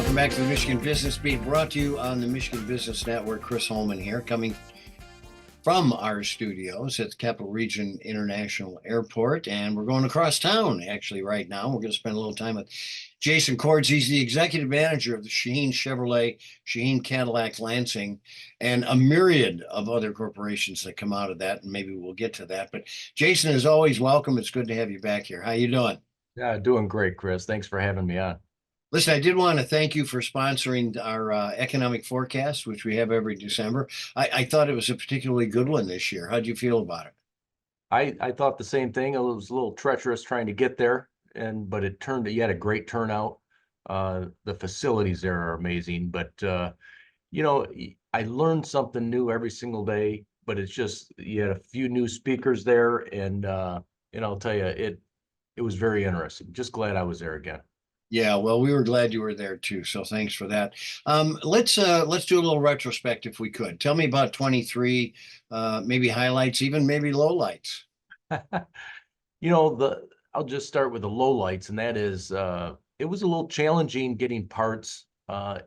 Welcome back to the Michigan Business Beat, brought to you on the Michigan Business Network. Chris Holman here, coming from our studios at the Capital Region International Airport. And we're going across town, actually, right now. We're going to spend a little time with Jason Cords. He's the executive manager of the Shaheen Chevrolet, Shaheen Cadillac, Lansing, and a myriad of other corporations that come out of that. And maybe we'll get to that. But Jason, as always, welcome. It's good to have you back here. How you doing? Yeah, doing great, Chris. Thanks for having me on. Listen, I did want to thank you for sponsoring our economic forecast, which we have every December. I thought it was a particularly good one this year. How'd you feel about it? I thought the same thing. It was a little treacherous trying to get there, but you had a great turnout. The facilities there are amazing, but I learned something new every single day. But it's just you had a few new speakers there, and I'll tell you, it was very interesting. Just glad I was there again. Yeah, well, we were glad you were there too. So thanks for that. Let's do a little retrospect if we could. Tell me about 23, maybe highlights, even maybe lowlights. I'll just start with the lowlights, and that is it was a little challenging getting parts.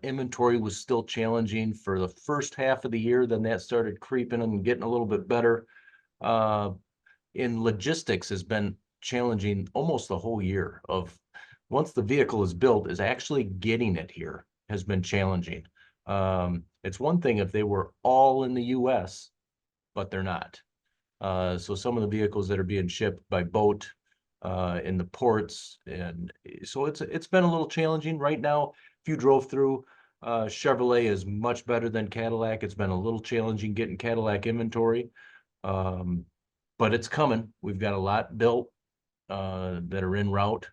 Inventory was still challenging for the first half of the year. Then that started creeping and getting a little bit better. In logistics has been challenging almost the whole year. Once the vehicle is built, is actually getting it here has been challenging. It's one thing if they were all in the U.S., but they're not. So some of the vehicles that are being shipped by boat in the ports, and so it's been a little challenging right now. If you drove through, Chevrolet is much better than Cadillac. It's been a little challenging getting Cadillac inventory, but it's coming. We've got a lot built that are en route.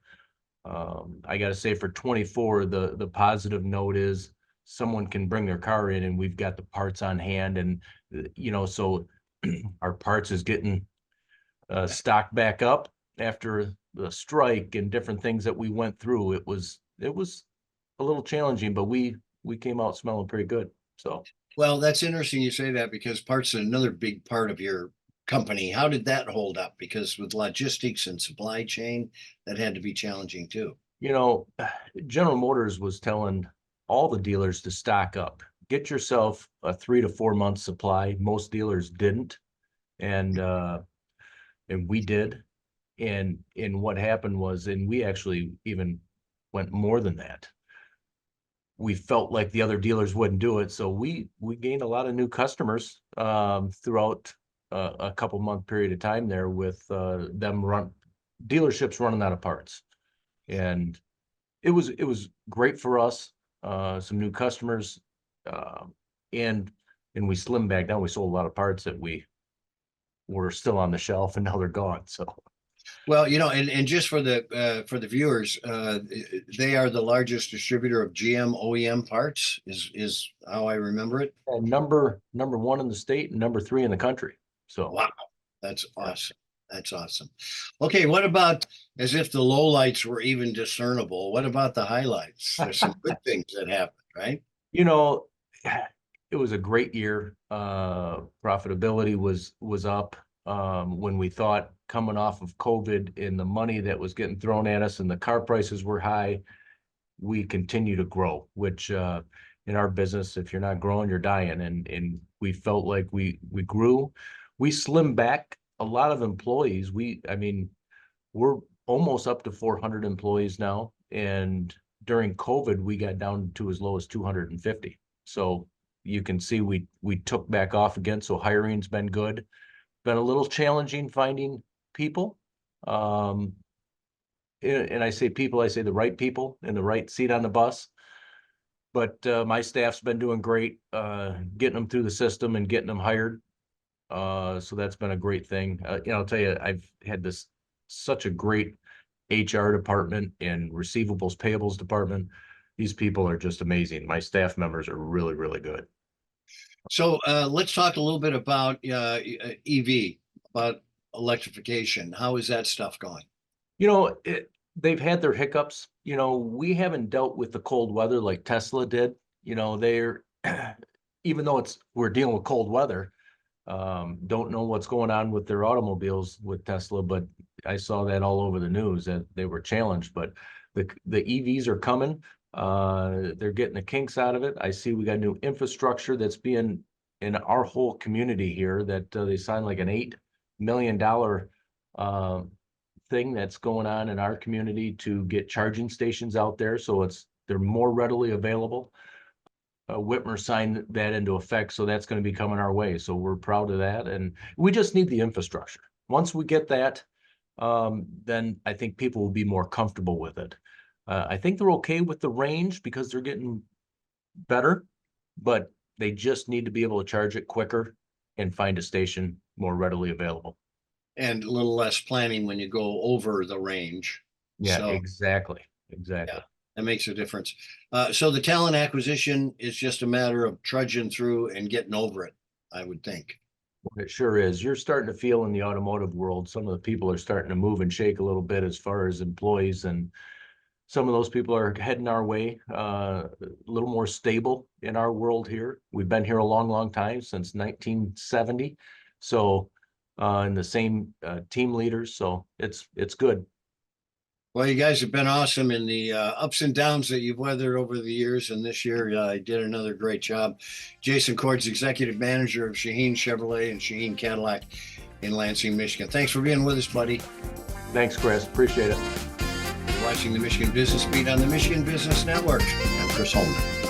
I got to say for 24, the positive note is someone can bring their car in and we've got the parts on hand, and so our parts is getting stocked back up after the strike and different things that we went through. It was a little challenging, but we came out smelling pretty good. So Well, that's interesting you say that because parts are another big part of your company. How did that hold up? Because with logistics and supply chain, that had to be challenging too. you know, General Motors was telling all the dealers to stock up. Get yourself a 3 to 4 month supply. Most dealers didn't, and we did. And what happened was, and we actually even went more than that. We felt like the other dealers wouldn't do it, so we gained a lot of new customers throughout a couple month period of time there with dealerships running out of parts, and it was great for us. Some new customers, and we slimmed back down. We sold a lot of parts that we were still on the shelf, and now they're gone. So Well, and just for the viewers, they are the largest distributor of GM OEM parts, is how I remember it. number one in the state and number 3 in the country. So Wow, that's awesome. That's awesome. Okay, what about, as if the lowlights were even discernible, what about the highlights? There's some good things that happened, right? you know, it was a great year. Profitability was up when we thought coming off of COVID and the money that was getting thrown at us and the car prices were high. We continue to grow, which in our business, if you're not growing, you're dying. And we felt like we grew. We slimmed back a lot of employees. We're almost up to 400 employees now. And during COVID, we got down to as low as 250. So you can see we took back off again. So hiring's been good. Been a little challenging finding people. And I say people, I say the right people in the right seat on the bus. But my staff's been doing great, getting them through the system and getting them hired. So that's been a great thing. I'll tell you, I've had such a great HR department and receivables payables department. These people are just amazing. My staff members are really, really good. So let's talk a little bit about EV, about electrification. How is that stuff going? They've had their hiccups. We haven't dealt with the cold weather like Tesla did. They're even though we're dealing with cold weather, don't know what's going on with their automobiles with Tesla, but I saw that all over the news that they were challenged. But the EVs are coming. They're getting the kinks out of it. I see we got new infrastructure that's being in our whole community here that they signed like an $8 million thing that's going on in our community to get charging stations out there. So they're more readily available. Whitmer signed that into effect, so that's going to be coming our way. So we're proud of that, and we just need the infrastructure. Once we get that, then I think people will be more comfortable with it. I think they're okay with the range because they're getting better, but they just need to be able to charge it quicker and find a station more readily available. And a little less planning when you go over the range. Yeah, So, exactly. yeah, that makes a difference. So the talent acquisition is just a matter of trudging through and getting over it, I would think. It sure is. You're starting to feel in the automotive world, some of the people are starting to move and shake a little bit as far as employees, and some of those people are heading our way, a little more stable in our world here. We've been here a long, long time, since 1970. So, and the same team leaders. So it's good. Well, you guys have been awesome in the ups and downs that you've weathered over the years. And this year, you did another great job. Jason Cord's executive manager of Shaheen Chevrolet and Shaheen Cadillac in Lansing, Michigan. Thanks for being with us, buddy. Thanks, Chris. Appreciate it. You're watching the Michigan Business Beat on the Michigan Business Network. I'm Chris Holman.